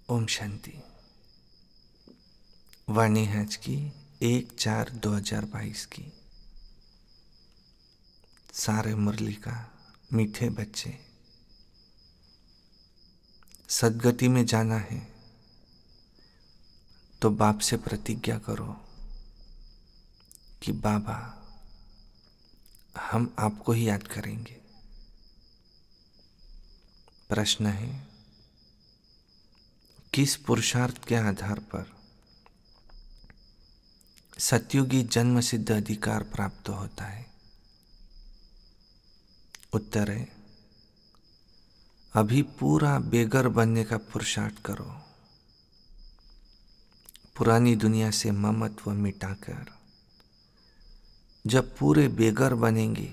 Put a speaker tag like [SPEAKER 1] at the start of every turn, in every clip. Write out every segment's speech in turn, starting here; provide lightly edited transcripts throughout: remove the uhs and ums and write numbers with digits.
[SPEAKER 1] ओम शांति। वाणी है आज की 1/4/2022 की। सारे मुरली का मीठे बच्चे, सदगति में जाना है तो बाप से प्रतिज्ञा करो कि बाबा हम आपको ही याद करेंगे। प्रश्न है, किस पुरुषार्थ के आधार पर सतयुगी जन्म सिद्ध अधिकार प्राप्त होता है? उत्तर है, अभी पूरा बेघर बनने का पुरुषार्थ करो। पुरानी दुनिया से ममत्व मिटाकर जब पूरे बेघर बनेंगे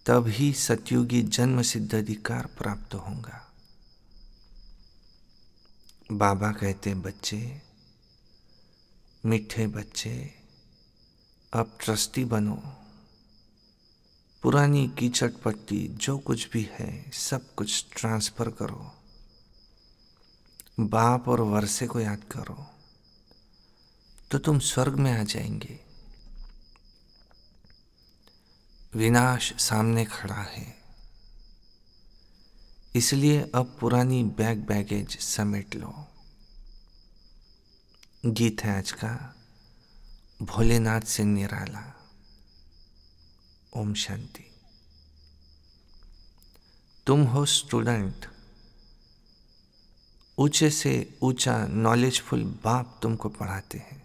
[SPEAKER 1] तब ही सतयुगी जन्म सिद्ध अधिकार प्राप्त होगा। बाबा कहते बच्चे, मीठे बच्चे, अब ट्रस्टी बनो। पुरानी कीचड़ पट्टी जो कुछ भी है सब कुछ ट्रांसफर करो। बाप और वर्षे को याद करो तो तुम स्वर्ग में आ जाएंगे। विनाश सामने खड़ा है, इसलिए अब पुरानी बैगेज समेट लो। गीत है आज का, भोलेनाथ से निराला। ओम शांति। तुम हो स्टूडेंट, ऊंचे से ऊंचा नॉलेजफुल बाप तुमको पढ़ाते हैं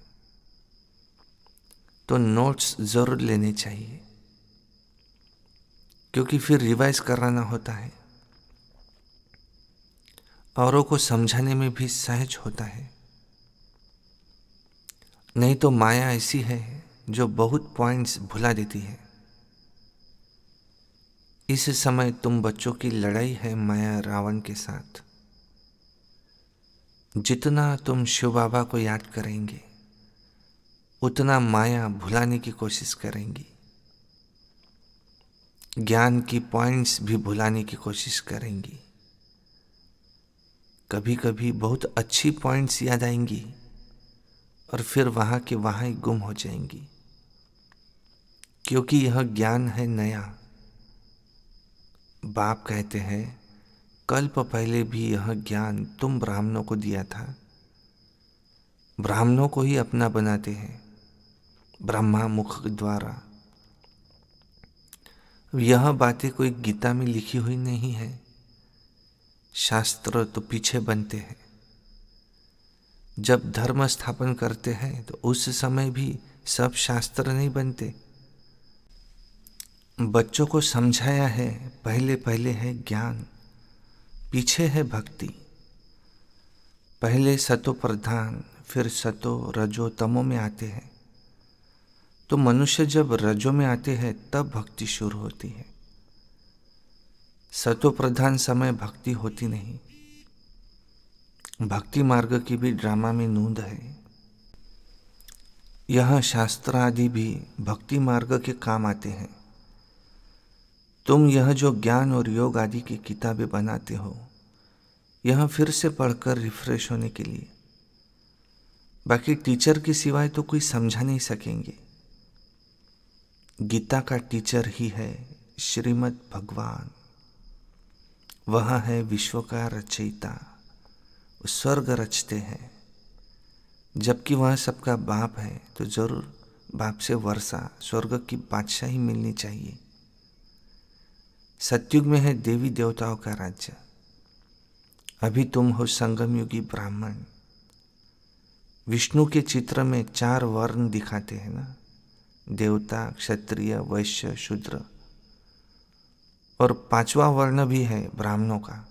[SPEAKER 1] तो नोट्स जरूर लेने चाहिए, क्योंकि फिर रिवाइज कराना होता है। औरों को समझाने में भी सहज होता है। नहीं तो माया ऐसी है जो बहुत पॉइंट्स भुला देती है। इस समय तुम बच्चों की लड़ाई है माया रावण के साथ। जितना तुम शिव बाबा को याद करेंगे उतना माया भुलाने की कोशिश करेंगी। ज्ञान की पॉइंट्स भी भुलाने की कोशिश करेंगी। कभी कभी बहुत अच्छी पॉइंट्स याद आएंगी और फिर वहां के वहां ही गुम हो जाएंगी, क्योंकि यह ज्ञान है नया। बाप कहते हैं, कल्प पहले भी यह ज्ञान तुम ब्राह्मणों को दिया था। ब्राह्मणों को ही अपना बनाते हैं ब्रह्मा मुख द्वारा। यह बातें कोई गीता में लिखी हुई नहीं है। शास्त्र तो पीछे बनते हैं। जब धर्म स्थापन करते हैं तो उस समय भी सब शास्त्र नहीं बनते। बच्चों को समझाया है, पहले पहले है ज्ञान, पीछे है भक्ति। पहले सतो प्रधान, फिर सतो रजो तमो में आते हैं। तो मनुष्य जब रजो में आते हैं तब भक्ति शुरू होती है। सतो प्रधान समय भक्ति होती नहीं। भक्ति मार्ग की भी ड्रामा में नोंद है। यह शास्त्र आदि भी भक्ति मार्ग के काम आते हैं। तुम यह जो ज्ञान और योग आदि की किताबें बनाते हो, यह फिर से पढ़कर रिफ्रेश होने के लिए। बाकी टीचर के सिवाय तो कोई समझा नहीं सकेंगे। गीता का टीचर ही है श्रीमद् भगवान। वह है विश्व का रचयिता। स्वर्ग रचते हैं। जबकि वह सबका बाप है तो जरूर बाप से वर्षा स्वर्ग की बादशाही मिलनी चाहिए। सतयुग में है देवी देवताओं का राज्य। अभी तुम हो संगम युगी ब्राह्मण। विष्णु के चित्र में 4 वर्ण दिखाते हैं ना, देवता, क्षत्रिय, वैश्य, शूद्र, और 5वां वर्ण भी है ब्राह्मणों का।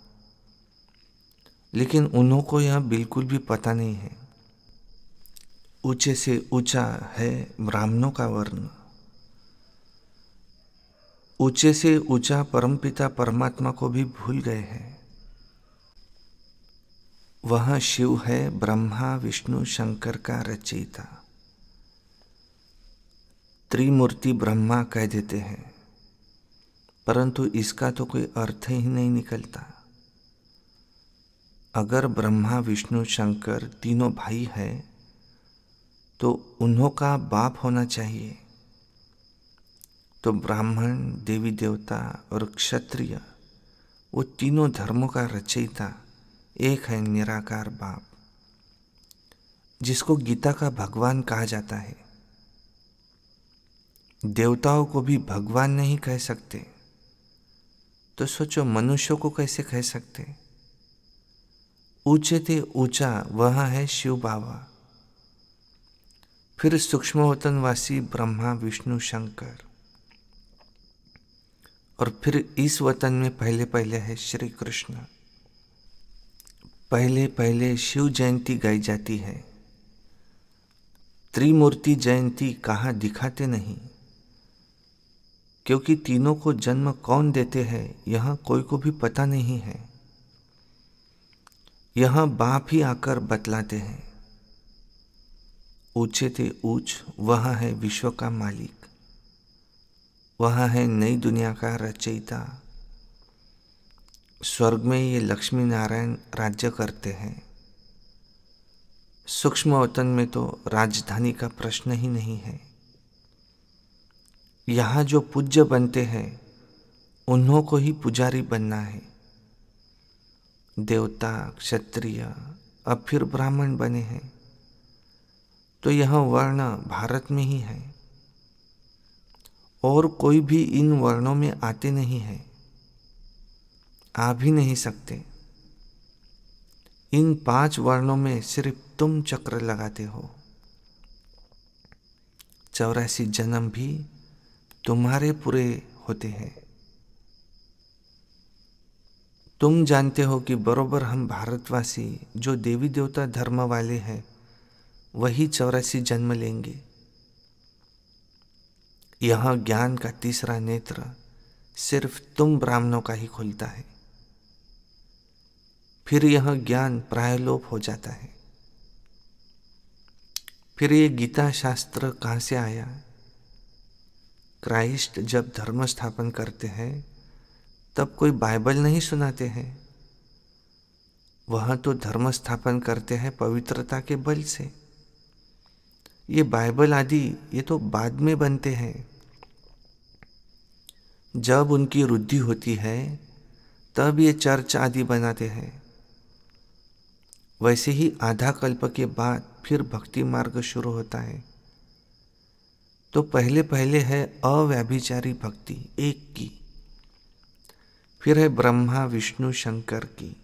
[SPEAKER 1] लेकिन उन्हों को यह बिल्कुल भी पता नहीं है। ऊंचे से ऊंचा है ब्राह्मणों का वर्ण। ऊंचे से ऊंचा परमपिता परमात्मा को भी भूल गए हैं। वह शिव है ब्रह्मा विष्णु शंकर का रचयिता। त्रिमूर्ति ब्रह्मा कह देते हैं, परंतु इसका तो कोई अर्थ ही नहीं निकलता। अगर ब्रह्मा विष्णु शंकर तीनों भाई हैं तो उन्हों का बाप होना चाहिए। तो ब्राह्मण, देवी देवता और क्षत्रिय, वो तीनों धर्मों का रचयिता एक है निराकार बाप, जिसको गीता का भगवान कहा जाता है। देवताओं को भी भगवान नहीं कह सकते, तो सोचो मनुष्यों को कैसे कह सकते। ऊंचे ते ऊंचा वह है शिव बाबा, फिर सूक्ष्म वतनवासी ब्रह्मा विष्णु शंकर, और फिर इस वतन में पहले पहले है श्री कृष्ण। पहले पहले शिव जयंती गाई जाती है, त्रिमूर्ति जयंती कहाँ दिखाते नहीं, क्योंकि तीनों को जन्म कौन देते हैं यह कोई को भी पता नहीं है। यह बाप ही आकर बतलाते हैं। ऊंचे ते ऊंच वह है विश्व का मालिक, वह है नई दुनिया का रचयिता। स्वर्ग में ये लक्ष्मी नारायण राज्य करते हैं। सूक्ष्म वतन में तो राजधानी का प्रश्न ही नहीं है। यहाँ जो पूज्य बनते हैं उन्हों को ही पुजारी बनना है। देवता, क्षत्रिय, अब फिर ब्राह्मण बने हैं, तो यह वर्ण भारत में ही है और कोई भी इन वर्णों में आते नहीं है, आ भी नहीं सकते। इन 5 वर्णों में सिर्फ तुम चक्र लगाते हो। 84 जन्म भी तुम्हारे पूरे होते हैं। तुम जानते हो कि बरोबर हम भारतवासी जो देवी देवता धर्म वाले हैं वही 84 जन्म लेंगे। यह ज्ञान का तीसरा नेत्र सिर्फ तुम ब्राह्मणों का ही खुलता है, फिर यह ज्ञान प्रायलोप हो जाता है। फिर ये गीता शास्त्र कहाँ से आया? क्राइस्ट जब धर्म स्थापन करते हैं तब कोई बाइबल नहीं सुनाते हैं, वह तो धर्म स्थापन करते हैं पवित्रता के बल से। ये बाइबल आदि ये तो बाद में बनते हैं। जब उनकी वृद्धि होती है तब ये चर्च आदि बनाते हैं। वैसे ही आधा कल्प के बाद फिर भक्ति मार्ग शुरू होता है। तो पहले पहले है अव्यभिचारी भक्ति एक की, फिर है ब्रह्मा विष्णु शंकर की,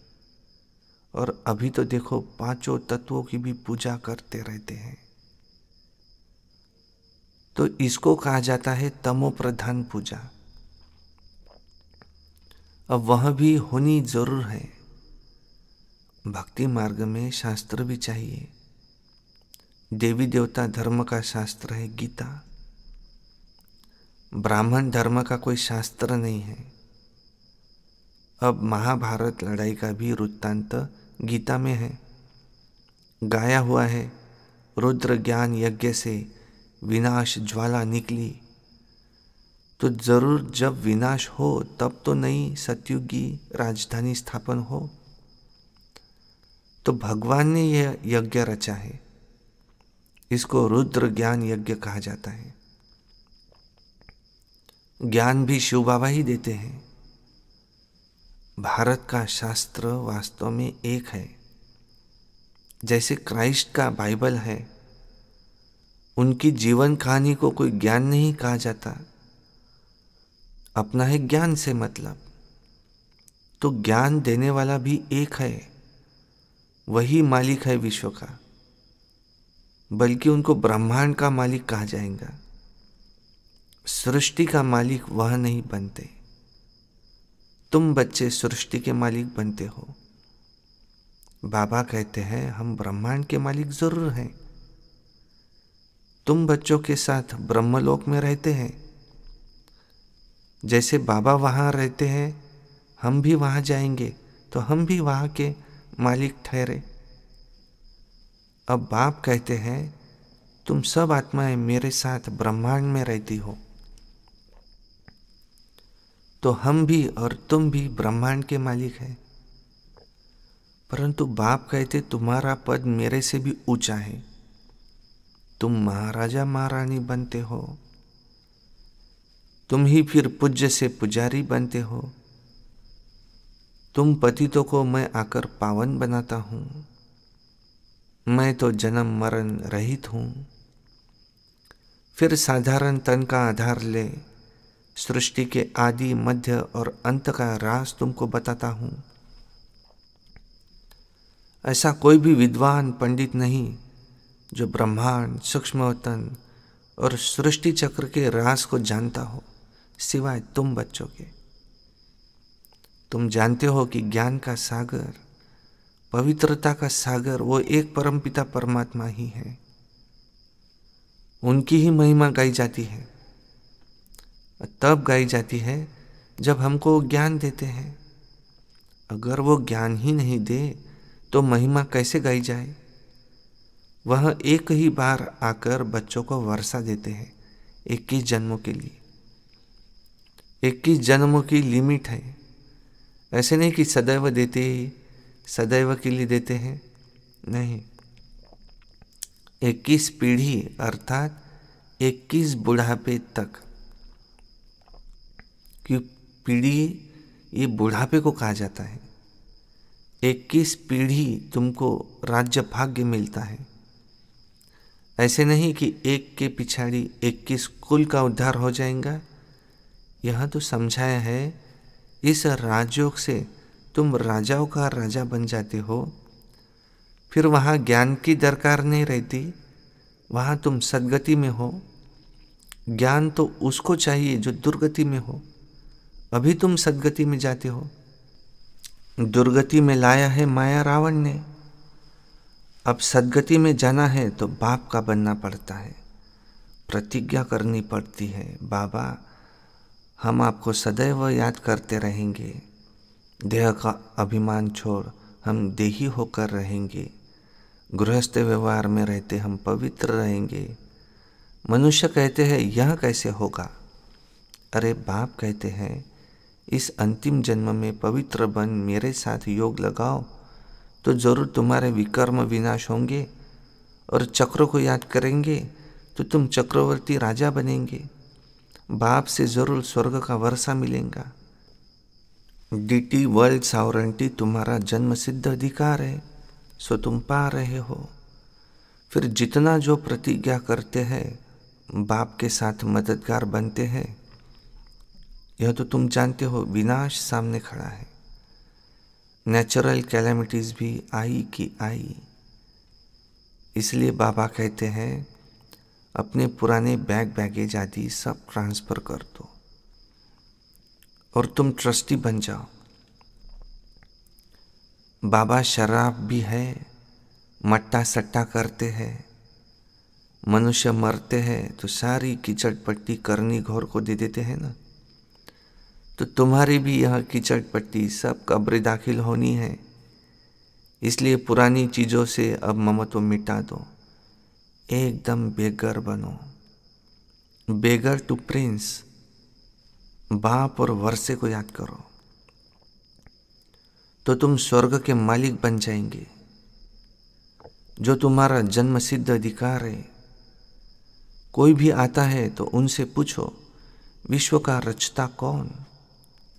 [SPEAKER 1] और अभी तो देखो 5 तत्वों की भी पूजा करते रहते हैं। तो इसको कहा जाता है तमो प्रधान पूजा। अब वह भी होनी जरूर है। भक्ति मार्ग में शास्त्र भी चाहिए। देवी देवता धर्म का शास्त्र है गीता। ब्राह्मण धर्म का कोई शास्त्र नहीं है। अब महाभारत लड़ाई का भी वृत्तांत गीता में है, गाया हुआ है। रुद्र ज्ञान यज्ञ से विनाश ज्वाला निकली, तो जरूर जब विनाश हो तब तो नई सतयुगी राजधानी स्थापन हो। तो भगवान ने यह यज्ञ रचा है, इसको रुद्र ज्ञान यज्ञ कहा जाता है। ज्ञान भी शिव बाबा ही देते हैं। भारत का शास्त्र वास्तव में एक है। जैसे क्राइस्ट का बाइबल है, उनकी जीवन कहानी को कोई ज्ञान नहीं कहा जाता, अपना है ज्ञान से मतलब। तो ज्ञान देने वाला भी एक है, वही मालिक है विश्व का, बल्कि उनको ब्रह्मांड का मालिक कहा जाएगा। सृष्टि का मालिक वह नहीं बनते। तुम बच्चे सृष्टि के मालिक बनते हो। बाबा कहते हैं हम ब्रह्मांड के मालिक जरूर हैं। तुम बच्चों के साथ ब्रह्मलोक में रहते हैं। जैसे बाबा वहाँ रहते हैं, हम भी वहाँ जाएंगे तो हम भी वहाँ के मालिक ठहरे। अब बाप कहते हैं तुम सब आत्माएं मेरे साथ ब्रह्मांड में रहती हो, तो हम भी और तुम भी ब्रह्मांड के मालिक हैं। परंतु बाप कहते तुम्हारा पद मेरे से भी ऊंचा है, तुम महाराजा महारानी बनते हो, तुम ही फिर पूज्य से पुजारी बनते हो, तुम पतितों को मैं आकर पावन बनाता हूं, मैं तो जन्म मरण रहित हूं। फिर साधारण तन का आधार ले सृष्टि के आदि मध्य और अंत का राज तुमको बताता हूं। ऐसा कोई भी विद्वान पंडित नहीं जो ब्रह्मांड, सूक्ष्मवतन और सृष्टि चक्र के राज को जानता हो, सिवाय तुम बच्चों के। तुम जानते हो कि ज्ञान का सागर, पवित्रता का सागर वो एक परमपिता परमात्मा ही है। उनकी ही महिमा गाई जाती है, तब गाई जाती है जब हमको ज्ञान देते हैं। अगर वो ज्ञान ही नहीं दे तो महिमा कैसे गाई जाए। वह एक ही बार आकर बच्चों को वर्षा देते हैं, 21 जन्मों के लिए। 21 जन्मों की लिमिट है। ऐसे नहीं कि सदैव देते ही सदैव के लिए देते हैं, नहीं। 21 पीढ़ी अर्थात 21 बुढ़ापे तक की पीढ़ी, ये बुढ़ापे को कहा जाता है। 21 पीढ़ी तुमको राज्य भाग्य मिलता है। ऐसे नहीं कि एक के पिछाड़ी 21 कुल का उद्धार हो जाएगा। यह तो समझाया है, इस राजयोग से तुम राजाओं का राजा बन जाते हो। फिर वहाँ ज्ञान की दरकार नहीं रहती, वहाँ तुम सद्गति में हो। ज्ञान तो उसको चाहिए जो दुर्गति में हो। अभी तुम सद्गति में जाते हो। दुर्गति में लाया है माया रावण ने। अब सद्गति में जाना है तो बाप का बनना पड़ता है, प्रतिज्ञा करनी पड़ती है। बाबा, हम आपको सदैव याद करते रहेंगे। देह का अभिमान छोड़ हम देही होकर रहेंगे। गृहस्थ व्यवहार में रहते हम पवित्र रहेंगे। मनुष्य कहते हैं यह कैसे होगा। अरे बाप कहते हैं, इस अंतिम जन्म में पवित्र बन मेरे साथ योग लगाओ तो जरूर तुम्हारे विकर्म विनाश होंगे और चक्र को याद करेंगे तो तुम चक्रवर्ती राजा बनेंगे। बाप से जरूर स्वर्ग का वर्षा मिलेगा। डीटी वर्ल्ड सॉवरेंटी तुम्हारा जन्म सिद्ध अधिकार है, सो तुम पा रहे हो। फिर जितना जो प्रतिज्ञा करते हैं, बाप के साथ मददगार बनते हैं, यह तो तुम जानते हो विनाश सामने खड़ा है। नेचुरल कैलेमिटीज भी आई की आई। इसलिए बाबा कहते हैं अपने पुराने बैगेज आदि सब ट्रांसफर कर दो और तुम ट्रस्टी बन जाओ। बाबा शराब भी है, मट्टा सट्टा करते हैं। मनुष्य मरते हैं तो सारी कीचड़ पट्टी करनी घोर को दे देते हैं ना। तो तुम्हारी भी यह कीचड़ पट्टी सब कब्र दाखिल होनी है। इसलिए पुरानी चीज़ों से अब ममत्व मिटा दो, एकदम बेगर बनो। बेगर टू प्रिंस। बाप और वर्षे को याद करो तो तुम स्वर्ग के मालिक बन जाएंगे, जो तुम्हारा जन्म सिद्ध अधिकार है। कोई भी आता है तो उनसे पूछो विश्व का रचता कौन।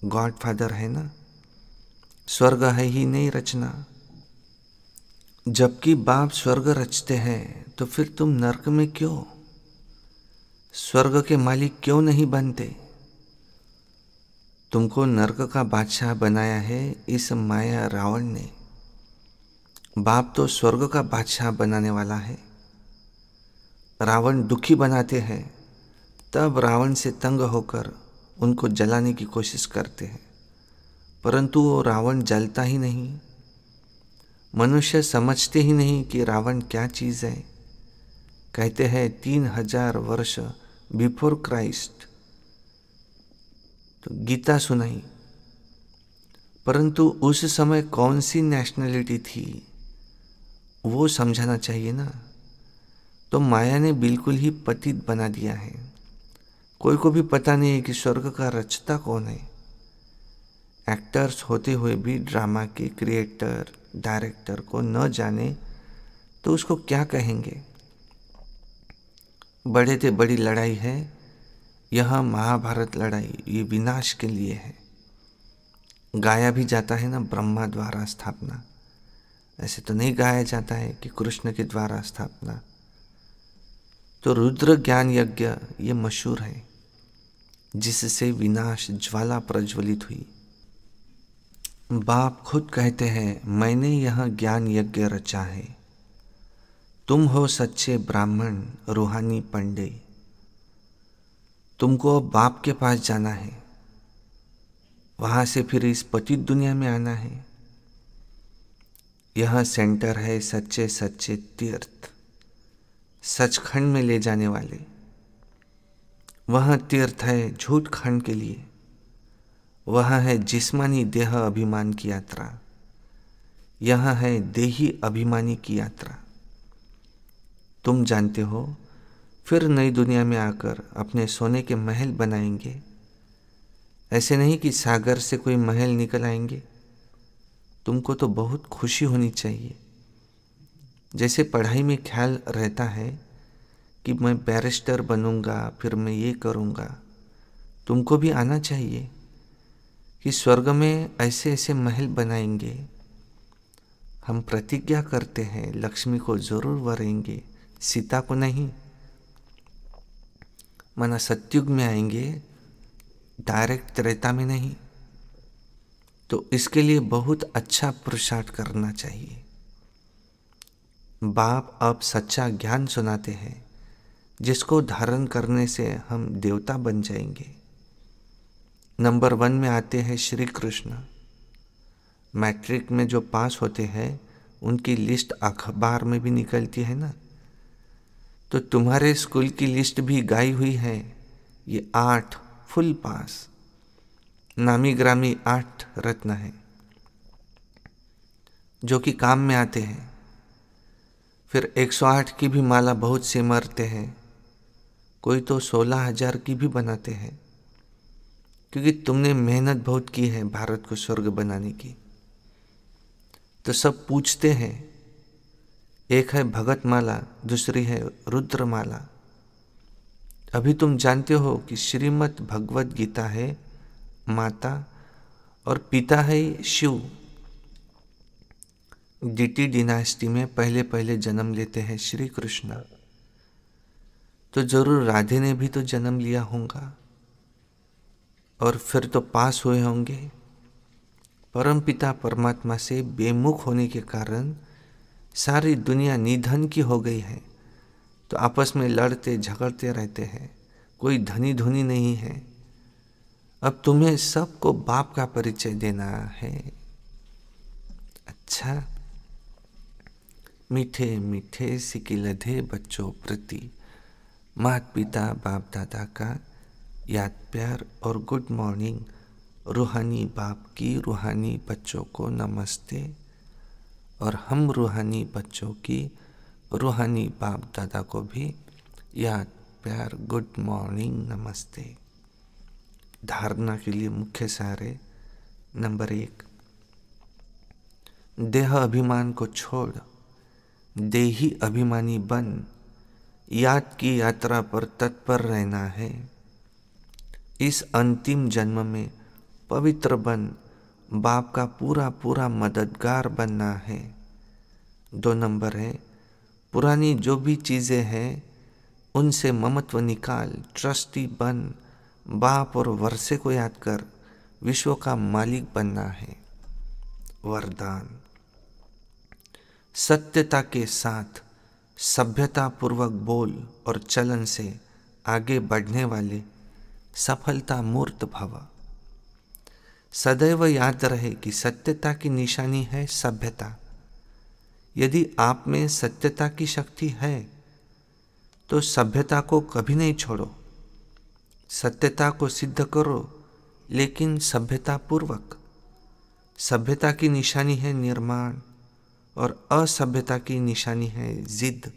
[SPEAKER 1] गॉड फादर है ना। स्वर्ग है ही नहीं रचना। जबकि बाप स्वर्ग रचते हैं तो फिर तुम नरक में क्यों? स्वर्ग के मालिक क्यों नहीं बनते? तुमको नरक का बादशाह बनाया है इस माया रावण ने। बाप तो स्वर्ग का बादशाह बनाने वाला है। रावण दुखी बनाते हैं, तब रावण से तंग होकर उनको जलाने की कोशिश करते हैं, परंतु वो रावण जलता ही नहीं। मनुष्य समझते ही नहीं कि रावण क्या चीज़ है। कहते हैं 3000 वर्ष बिफोर क्राइस्ट तो गीता सुनाई, परंतु उस समय कौन सी नेशनलिटी थी वो समझाना चाहिए ना। तो माया ने बिल्कुल ही पतित बना दिया है। कोई को भी पता नहीं है कि स्वर्ग का रचता कौन है। एक्टर्स होते हुए भी ड्रामा के क्रिएटर, डायरेक्टर को न जाने तो उसको क्या कहेंगे। बड़े से बड़ी लड़ाई है यह महाभारत लड़ाई, ये विनाश के लिए है। गाया भी जाता है ना, ब्रह्मा द्वारा स्थापना। ऐसे तो नहीं गाया जाता है कि कृष्ण के द्वारा स्थापना। तो रुद्र ज्ञान यज्ञ ये मशहूर है, जिससे विनाश ज्वाला प्रज्वलित हुई। बाप खुद कहते हैं, मैंने यह ज्ञान यज्ञ रचा है। तुम हो सच्चे ब्राह्मण, रूहानी पंडे। तुमको अब बाप के पास जाना है, वहां से फिर इस पतित दुनिया में आना है। यह सेंटर है सच्चे सच्चे तीर्थ, सचखंड में ले जाने वाले। वह तीर्थ है झूठ खंड के लिए। वह है जिस्मानी देह अभिमान की यात्रा। यह है देही अभिमानी की यात्रा। तुम जानते हो, फिर नई दुनिया में आकर अपने सोने के महल बनाएंगे। ऐसे नहीं कि सागर से कोई महल निकल आएंगे। तुमको तो बहुत खुशी होनी चाहिए। जैसे पढ़ाई में ख्याल रहता है कि मैं बैरिस्टर बनूंगा, फिर मैं ये करूंगा, तुमको भी आना चाहिए कि स्वर्ग में ऐसे ऐसे महल बनाएंगे। हम प्रतिज्ञा करते हैं लक्ष्मी को जरूर वरेंगे, सीता को नहीं। माना सतयुग में आएंगे, डायरेक्ट त्रेता में नहीं। तो इसके लिए बहुत अच्छा पुरुषार्थ करना चाहिए। बाप अब सच्चा ज्ञान सुनाते हैं, जिसको धारण करने से हम देवता बन जाएंगे। नंबर 1 में आते हैं श्री कृष्ण। मैट्रिक में जो पास होते हैं उनकी लिस्ट अखबार में भी निकलती है ना। तो तुम्हारे स्कूल की लिस्ट भी गाई हुई है। ये 8 फुल पास, नामी ग्रामी 8 रत्न है जो कि काम में आते हैं। फिर 108 की भी माला बहुत से मरते हैं, कोई तो 16,000 की भी बनाते हैं, क्योंकि तुमने मेहनत बहुत की है भारत को स्वर्ग बनाने की। तो सब पूछते हैं, एक है भगत माला, दूसरी है रुद्र माला। अभी तुम जानते हो कि श्रीमद् भगवत गीता है माता और पिता है शिव। डीटी डिनास्टी में पहले पहले जन्म लेते हैं श्री कृष्ण। तो जरूर राधे ने भी तो जन्म लिया होगा और फिर तो पास हुए होंगे। परम पिता परमात्मा से बेमुख होने के कारण सारी दुनिया निधन की हो गई है। तो आपस में लड़ते झगड़ते रहते हैं, कोई धनी धुनी नहीं है। अब तुम्हें सबको बाप का परिचय देना है। अच्छा, मीठे मीठे सिकिलधे बच्चों प्रति माता पिता बाप दादा का याद प्यार और गुड मॉर्निंग। रूहानी बाप की रूहानी बच्चों को नमस्ते और हम रूहानी बच्चों की रूहानी बाप दादा को भी याद प्यार गुड मॉर्निंग नमस्ते। धारणा के लिए मुख्य सारे। नंबर 1, देह अभिमान को छोड़ देही अभिमानी बन याद की यात्रा पर तत्पर रहना है। इस अंतिम जन्म में पवित्र बन बाप का पूरा पूरा मददगार बनना है। 2 नंबर है, पुरानी जो भी चीज़ें हैं उनसे ममत्व निकाल, ट्रस्टी बन बाप और वर्षे को याद कर विश्व का मालिक बनना है। वरदान, सत्यता के साथ सभ्यता पूर्वक बोल और चलन से आगे बढ़ने वाले सफलता मूर्त भव। सदैव याद रहे कि सत्यता की निशानी है सभ्यता। यदि आप में सत्यता की शक्ति है तो सभ्यता को कभी नहीं छोड़ो। सत्यता को सिद्ध करो, लेकिन सभ्यता पूर्वक। सभ्यता की निशानी है निर्माण और असभ्यता की निशानी है जिद।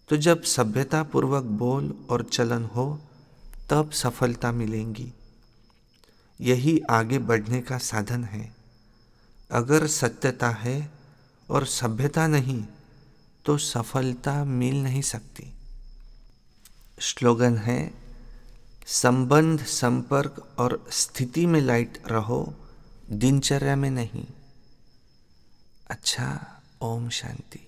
[SPEAKER 1] तो जब सभ्यता पूर्वक बोल और चलन हो तब सफलता मिलेंगी। यही आगे बढ़ने का साधन है। अगर सत्यता है और सभ्यता नहीं तो सफलता मिल नहीं सकती। स्लोगन है, संबंध, संपर्क और स्थिति में लाइट रहो, दिनचर्या में नहीं। अच्छा, ओम शांति।